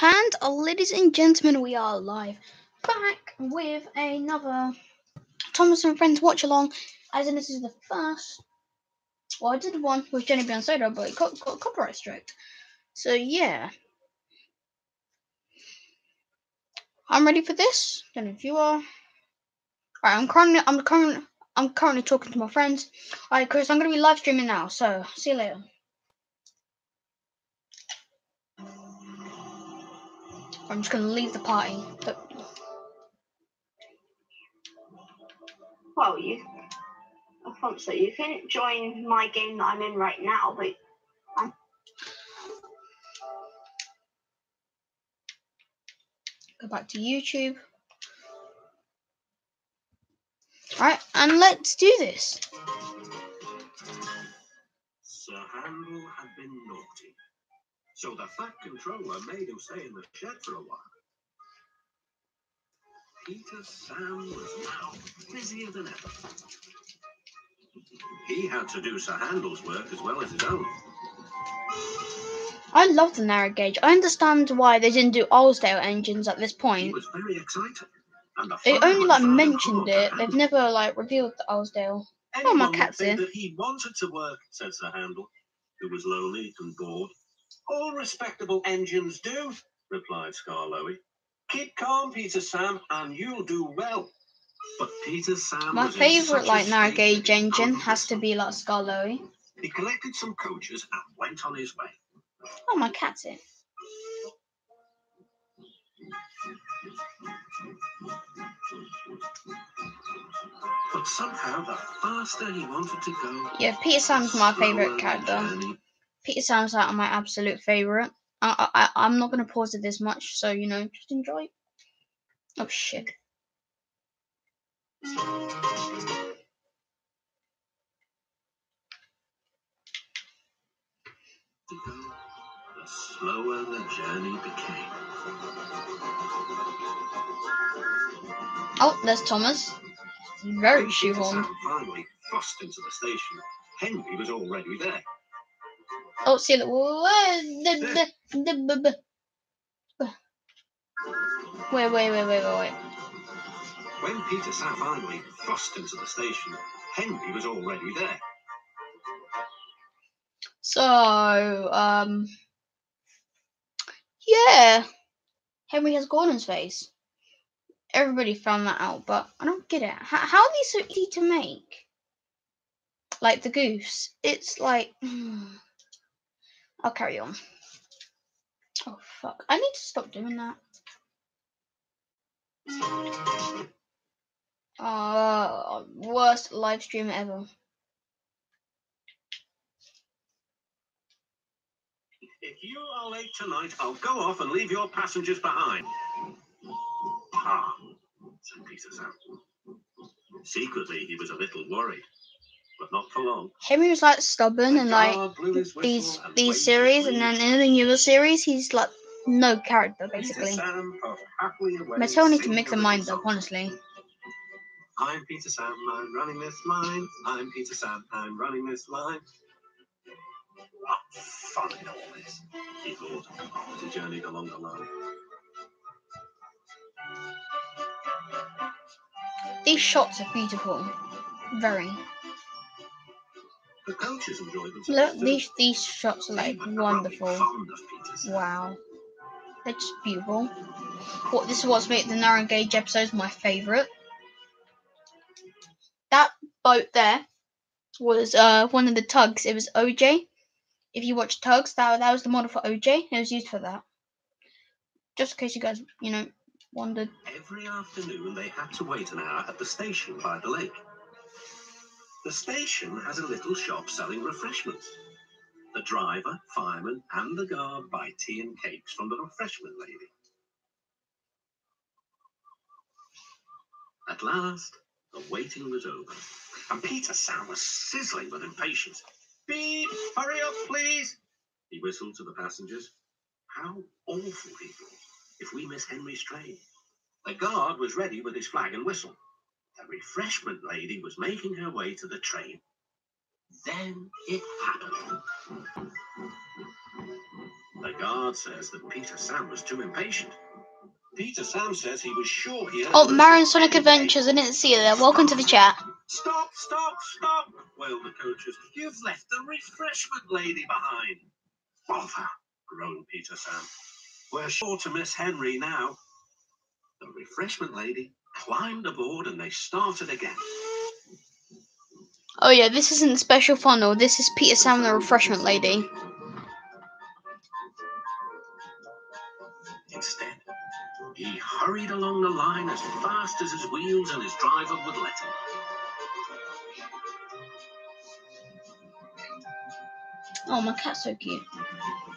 And ladies and gentlemen, we are live back with another Thomas and Friends watch along. As in, this is the first. Well, I did one with Jenny Beyond Soda, but it got copyright striked. So yeah, I'm ready for this. Don't know if you are. Alright, I'm currently talking to my friends. Alright, Chris, I'm gonna be live streaming now. So see you later. I'm just gonna leave the party. Well, Alfonso, you can join my game that I'm in right now, but Go back to YouTube. Alright, and let's do this. Sir Handel had been naughty, so the Fat Controller made him stay in the shed for a while. Peter Sam was now busier than ever. He had to do Sir Handel's work as well as his own. I love the narrow gauge. I understand why they didn't do Allsdale engines at this point. He was very excited. And They only mentioned it. They've never revealed the Allsdale. Oh, my cat's here. That he wanted to work, said Sir Handel, who was lonely and bored. All respectable engines do, replied Scarloey. Keep calm, Peter Sam, and you'll do well. But Peter Sam My was favourite narrow gauge engine has to be Scarloey. He collected some coaches and went on his way. Oh, my cat's here. But somehow the faster he wanted to go. Yeah, Peter Sam's my favourite character. Peter Sam's my absolute favourite. I'm not going to pause it this much, so, just enjoy. Oh, shit. The slower the journey became. Oh, there's Thomas. Very shoehorned. Finally fussed into the station. Henry was already there. Oh, see the Wait. When Peter Sam finally fussed into the station, Henry was already there. So, yeah, Henry has Gordon's face. Everybody found that out, but I don't get it. How are these so easy to make? Like the goose, it's I'll carry on. Oh fuck! I need to stop doing that. Worst live stream ever. If you are late tonight, I'll go off and leave your passengers behind. Ah, said Peter Sam. Secretly, he was a little worried, but not for long. Henry was stubborn and these series, and then in the newer series, he's no character basically. Mattel need to make their mind up, honestly. I'm Peter Sam, I'm running this line. I'm Peter Sam, I'm running this line. What fun in all this, he thought, as he journeyed along the line. These shots are beautiful. Very. The coaches enjoyed themselves. Look, these shots are wonderful. Wow. They're just beautiful. This is what's made the narrow gauge episodes my favourite. That boat there was one of the tugs. It was OJ. If you watch Tugs, that was the model for OJ. It was used for that. Just in case you guys, wondered. Every afternoon they had to wait an hour at the station by the lake. The station has a little shop selling refreshments. The driver, fireman, and the guard buy tea and cakes from the refreshment lady. At last, the waiting was over, and Peter Sam was sizzling with impatience. Beep! Hurry up, please! He whistled to the passengers. How awful, he thought, if we miss Henry's train. The guard was ready with his flag and whistle. The refreshment lady was making her way to the train. Then it happened. The guard says that Peter Sam was too impatient. Peter Sam says he was sure he heard. Oh, Marion Sonic Adventures. I didn't see you there. Welcome to the chat. Stop, stop, stop, wailed the coaches. You've left the refreshment lady behind. Bother, groaned Peter Sam. We're sure to miss Henry now. The refreshment lady climbed aboard and they started again. Oh yeah, this isn't the special funnel. This is Peter Sam, the refreshment lady. Instead, he hurried along the line as fast as his wheels and his driver would let him. Oh, my cat's so cute.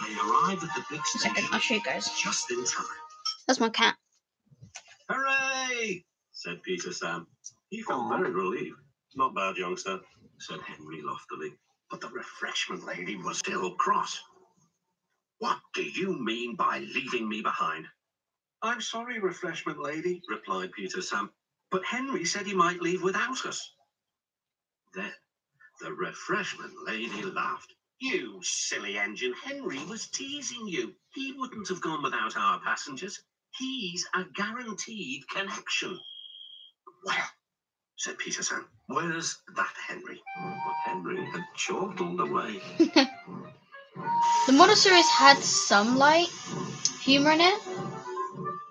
They arrived at the big A station second, I'll show you guys. just in time. That's my cat. Hooray! Said Peter Sam. He felt very relieved. Not bad, youngster, said Henry loftily. But the refreshment lady was still cross. What do you mean by leaving me behind? I'm sorry, refreshment lady, replied Peter Sam. But Henry said he might leave without us. Then the refreshment lady laughed. You silly engine, Henry was teasing you. He wouldn't have gone without our passengers. He's a guaranteed connection. Well, said Peter Sam, where's that Henry? But Henry had chortled away. The model series had some light humor in it.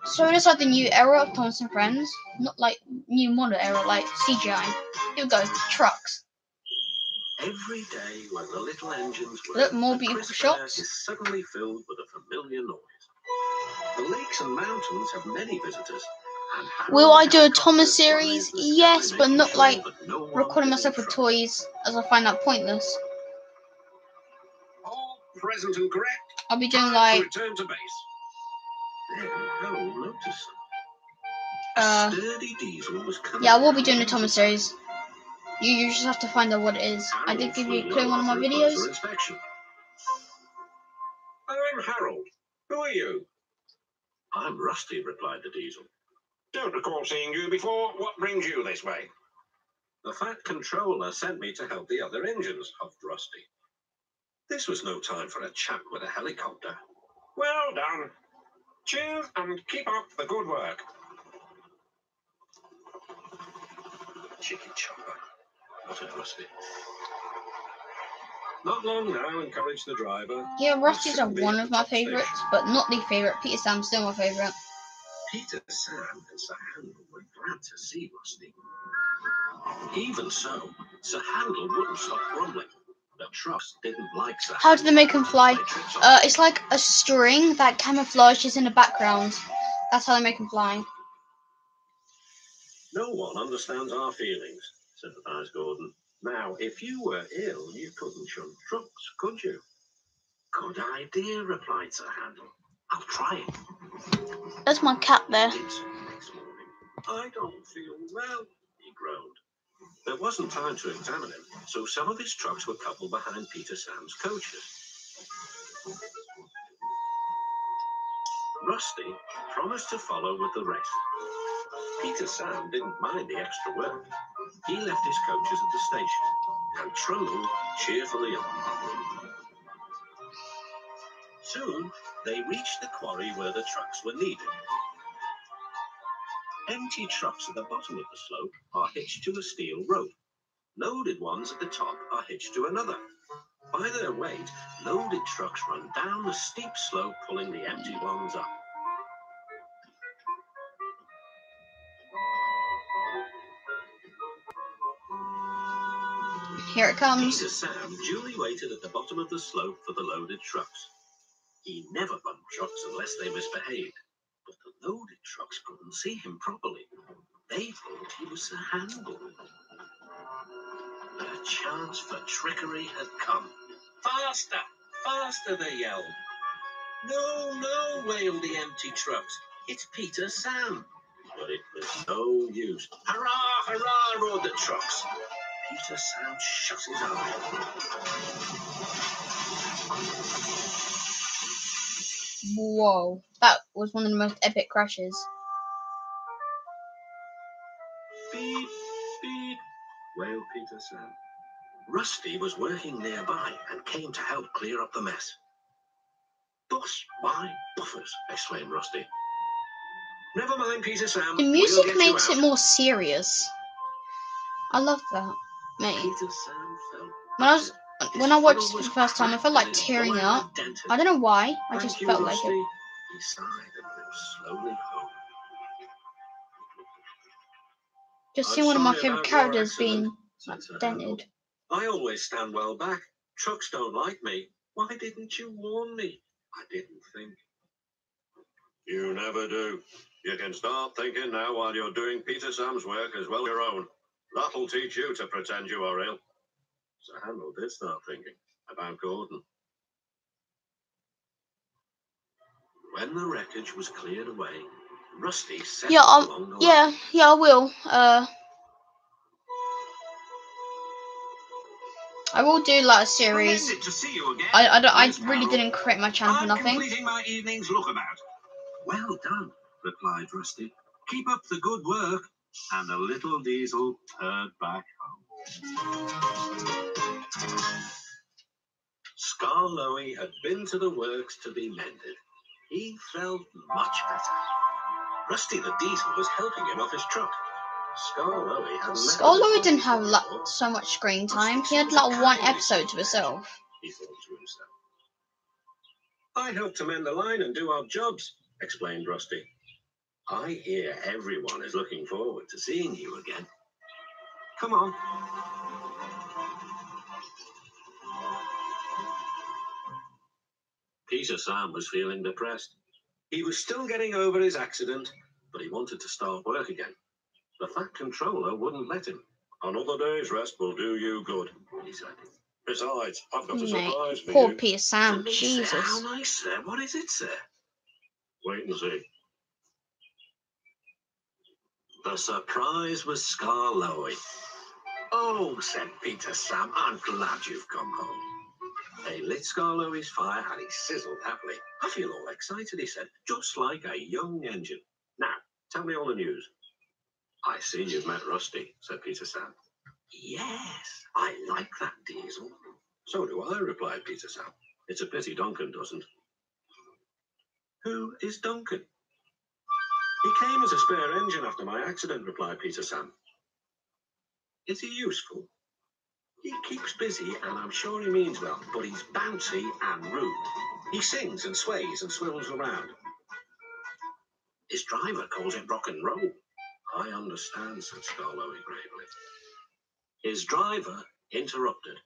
So it is like the new era of Thomas and Friends. Not like new model era, like CGI. Here we go, trucks. Every day when the little engines work, Look, more the beautiful crisp air shots. is suddenly filled with a familiar noise. The lakes and mountains have many visitors. And Will I do a helicopters Thomas fly series? in the sky, Yes, but making not sure like that no one recording is in myself with trouble. toys, as I find that pointless. All present and correct. I'll be doing Time like to return to base. Then Harold noticed something. uh A sturdy diesel was coming yeah, I will be down doing a the Thomas series. You just have to find out what it is. I did Harold give you a flew clue in low one of my after a videos. closer inspection. I'm Harold. Who are you? I'm Rusty, replied the diesel. Don't recall seeing you before. What brings you this way? The Fat Controller sent me to help the other engines, huffed Rusty. This was no time for a chat with a helicopter. Well done. Cheers and keep up the good work. Chicken chopper, muttered Rusty. Not long now, encouraged the driver. Yeah, Rusty's are We'll soon be one at of the my top station. favourites, but not the favourite. Peter Sam's still my favourite. Peter, Sam, and Sir Handel were glad to see Rusty. Even so, Sir Handel wouldn't stop grumbling. The trucks didn't like Sir How do they make him fly? Handel. They tripped on It's like a string that camouflages in the background. That's how they make him fly. No one understands our feelings, sympathized Gordon. Now, if you were ill, you couldn't shunt trucks, could you? Good idea, replied Sir Handel. I'll try it. That's my cat there. Next morning, I don't feel well, he groaned. There wasn't time to examine him, so some of his trucks were coupled behind Peter Sam's coaches. Rusty promised to follow with the rest. Peter Sam didn't mind the extra work. He left his coaches at the station and trundled cheerfully on. Soon, they reached the quarry where the trucks were needed. Empty trucks at the bottom of the slope are hitched to a steel rope. Loaded ones at the top are hitched to another. By their weight, loaded trucks run down the steep slope, pulling the empty ones up. Here it comes. Peter Sam duly waited at the bottom of the slope for the loaded trucks. He never bumped trucks unless they misbehaved, but the loaded trucks couldn't see him properly. They thought he was Sir Handel. A chance for trickery had come. Faster! Faster, they yelled. No, no, wailed the empty trucks. It's Peter Sam. But it was no use. Hurrah, hurrah, roared the trucks. Peter Sam shut his eye. Whoa, that was one of the most epic crashes. Beep, beep, wailed Peter Sam. Rusty was working nearby and came to help clear up the mess. Dust my buffers, exclaimed Rusty. Never mind, Peter Sam. The we'll music get makes you it out. more serious. I love that, mate. Peter Sam felt When I watched it for the first time, I felt like tearing up. I don't know why. I just felt like it. He sighed and moved slowly home. Just I'm seeing one of my sorry favourite about your characters accident, being said Sir dented. Harold. I always stand well back. Trucks don't like me. Why didn't you warn me? I didn't think. You never do. You can start thinking now while you're doing Peter Sam's work as well as your own. That'll teach you to pretend you are ill. Sir Harold did start thinking about Gordon. When the wreckage was cleared away, Rusty set off along the line. Yeah, I will. I will do like a series. Splendid to see you again. I really didn't create my channel for I'm nothing. completing my evening's lookabout. Well done, replied Rusty. Keep up the good work. And the little diesel turned back home. Skarloey had been to the works to be mended. He felt much better. Rusty the diesel was helping him off his truck. Skarloey didn't have so much screen time. He had like one episode to himself. He thought to himself. I help to mend the line and do our jobs, explained Rusty. I hear everyone is looking forward to seeing you again. Come on. Peter Sam was feeling depressed. He was still getting over his accident, but he wanted to start work again. The Fat Controller wouldn't let him. Another day's rest will do you good, he said. Besides, I've got a surprise for poor you. Peter Sam, Didn't he Jesus. say how nice, sir? What is it, sir? Wait and see. The surprise was Skarloey. Oh, said Peter Sam, I'm glad you've come home. They lit Skarloey's fire and he sizzled happily. I feel all excited, he said, just like a young engine. Now, tell me all the news. I see you've met Rusty, said Peter Sam. Yes, I like that diesel. So do I, replied Peter Sam. It's a pity Duncan doesn't. Who is Duncan? He came as a spare engine after my accident, replied Peter Sam. Is he useful? He keeps busy, and I'm sure he means well, but he's bouncy and rude. He sings and sways and swivels around. His driver calls it rock and roll. I understand, said Skarloey gravely. His driver interrupted.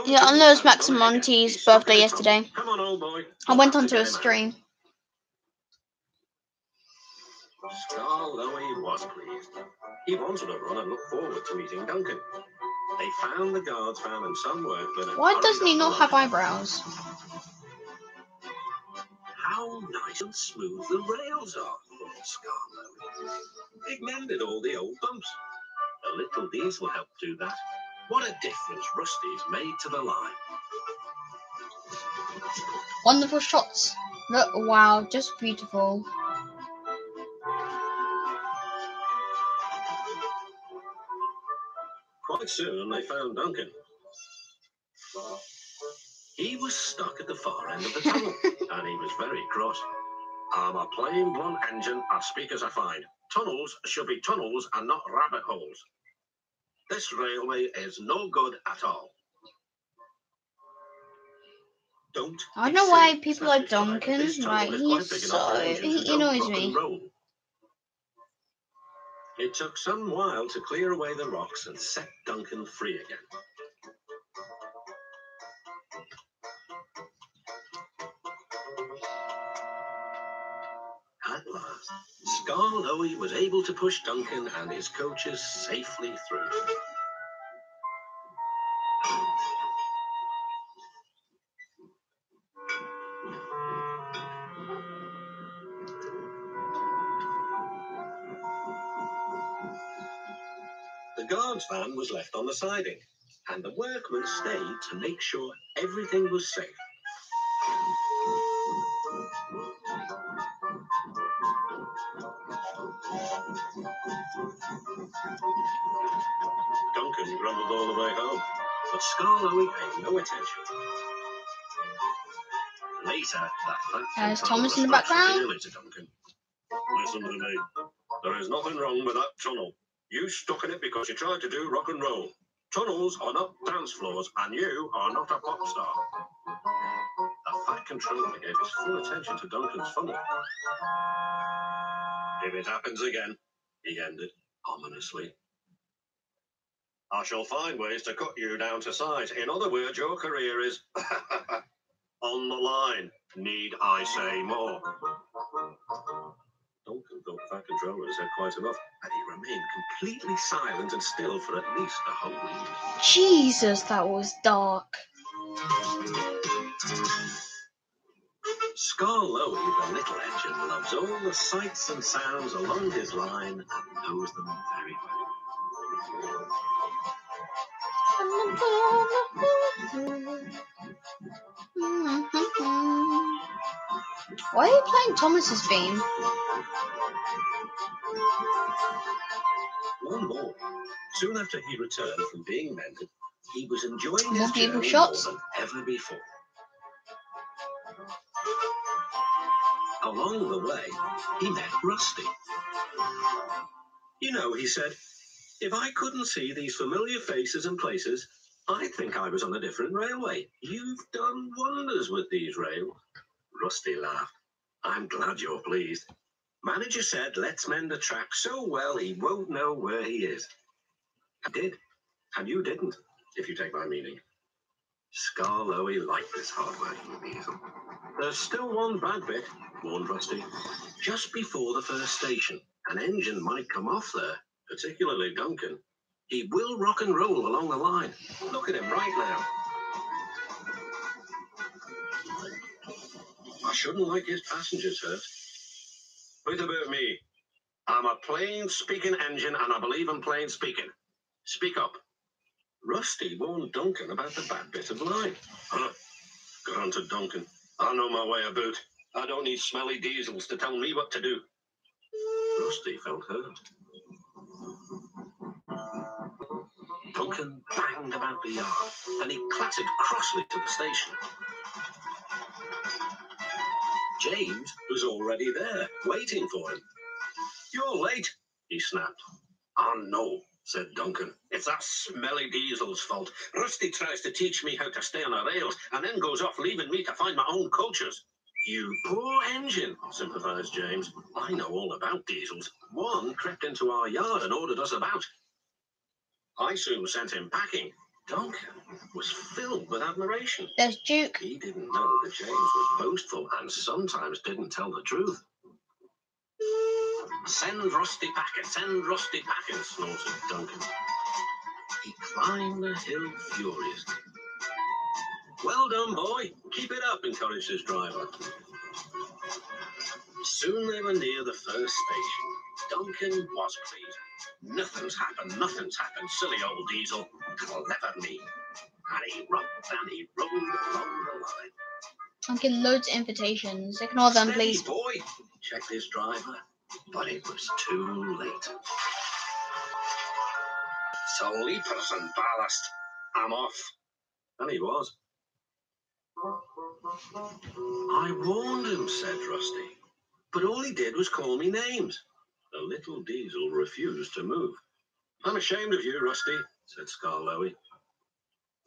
Yeah, I know it's Max and Monty's birthday yesterday. Come on, old boy. I went onto a stream. Skarloey was pleased. He wanted to run and look forward to meeting Duncan. They found the guards van and some workmen. Why doesn't he not have eyebrows? How nice and smooth the rails are, thought Skarloey. It mended all the old bumps. A little diesel helped do that. What a difference Rusty's made to the line. Wonderful shots. Look, wow, just beautiful. Quite soon they found Duncan. He was stuck at the far end of the tunnel, and he was very cross. I'm a plain blunt engine, as speak as I find. Tunnels should be tunnels and not rabbit holes. This railway is no good at all. Don't. I don't know why people like Duncan. Like, he annoys me. It took some while to clear away the rocks and set Duncan free again. At last, Skarloey was able to push Duncan and his coaches safely through. The guard's van was left on the siding, and the workmen stayed to make sure everything was safe. Duncan grumbled all the way home, but Skarloey paid no attention. Later, that fat There's controller Thomas in the spoke background. severely to Duncan. Listen to me. There is nothing wrong with that tunnel. You stuck in it because you tried to do rock and roll. Tunnels are not dance floors, and you are not a pop star. The fat controller gave his full attention to Duncan's funnel. If it happens again, he ended ominously, I shall find ways to cut you down to size. In other words, your career is on the line. Need I say more? Duncan thought the fat controller had said quite enough, and he remained completely silent and still for at least a whole week. Jesus, that was dark. Scarlowy, the little engine, loves all the sights and sounds along his line and knows them very well. Why are you playing Thomas's theme? One morning, soon after he returned from being mended, he was enjoying More his beautiful journey shots. more than ever before. Along the way, he met Rusty. You know, he said, if I couldn't see these familiar faces and places, I'd think I was on a different railway. You've done wonders with these rails. Rusty laughed. I'm glad you're pleased. Manager said, let's mend the track so well he won't know where he is. I did, and you didn't, if you take my meaning. Scarlowy liked this hard-working diesel. There's still one bad bit, warned Rusty. Just before the first station, an engine might come off there, particularly Duncan. He will rock and roll along the line. Look at him right now. I shouldn't like his passengers hurt. What about me? I'm a plain speaking engine and I believe in plain speaking. Speak up. Rusty warned Duncan about the bad bit of line. Granted, Duncan. I know my way about. I don't need smelly diesels to tell me what to do. Rusty felt hurt. Duncan banged about the yard and he clattered crossly to the station. James was already there, waiting for him. You're late, he snapped. Oh, no, said Duncan. It's that smelly diesel's fault. Rusty tries to teach me how to stay on the rails and then goes off leaving me to find my own coaches. You poor engine, sympathized James. I know all about diesels. One crept into our yard and ordered us about. I soon sent him packing. Duncan was filled with admiration. There's Duke. He didn't know that James was boastful and sometimes didn't tell the truth. Send Rusty Packer, snorted Duncan. He climbed the hill furiously. Well done, boy. Keep it up, encouraged his driver. Soon they were near the first station. Duncan was pleased. Nothing's happened, silly old diesel. Clever me. And he rocked and he rolled along the line. I'm getting loads of invitations. Ignore them, Steady, please. boy, checked his driver. But it was too late. Sleepers and ballast. I'm off. And he was. I warned him, said Rusty. But all he did was call me names. The little diesel refused to move. I'm ashamed of you, Rusty, said Scarlowy.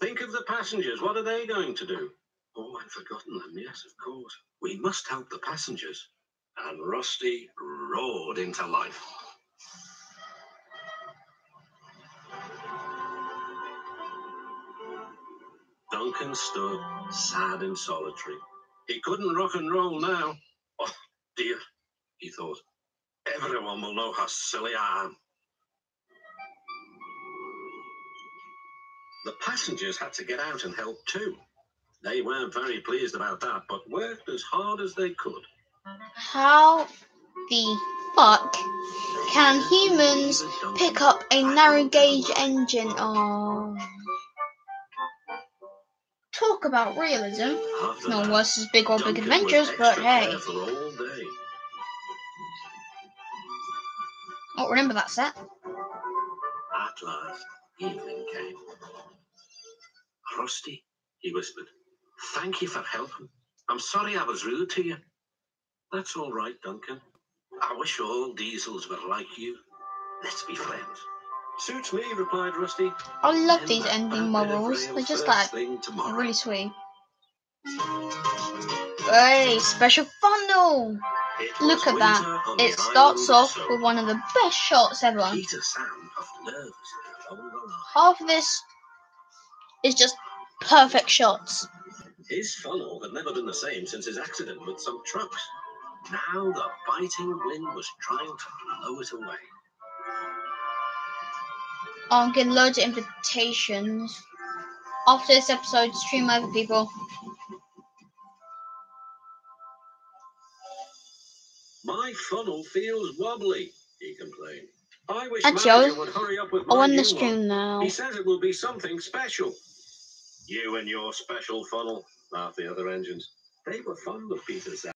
Think of the passengers. What are they going to do? Oh, I'd forgotten them. Yes, of course. We must help the passengers. And Rusty roared into life. Duncan stood, sad and solitary. He couldn't rock and roll now. Oh, dear, he thought. Everyone will know how silly I am. The passengers had to get out and help too. They weren't very pleased about that, but worked as hard as they could. How the fuck can humans pick up a narrow gauge engine? Oh. Talk about realism. After No that, worse as Big or Big Duncan Adventures, was but extra hey. careful all day. Oh, remember that set? At last, evening came. Rusty, he whispered, thank you for helping. I'm sorry I was rude to you. That's all right, Duncan. I wish all diesels were like you. Let's be friends. Suits me, replied Rusty. I love Then these that ending bad bit of morals. rail They're just first like thing tomorrow. really sweet. Hey, special funnel! It Look was at that. winter on It the starts island, off so with one of the best shots ever. Peter Sam puffed nervously along the line. Half of this is just perfect shots. His funnel had never been the same since his accident with some trucks. Now the biting wind was trying to blow it away. I'm getting loads of invitations. After this episode, stream over, people. My funnel feels wobbly, he complained. I wish Actually, manager would hurry up with I my want the new stream one. now. He says it will be something special. You and your special funnel, laughed the other engines. They were fond of Peter Sam.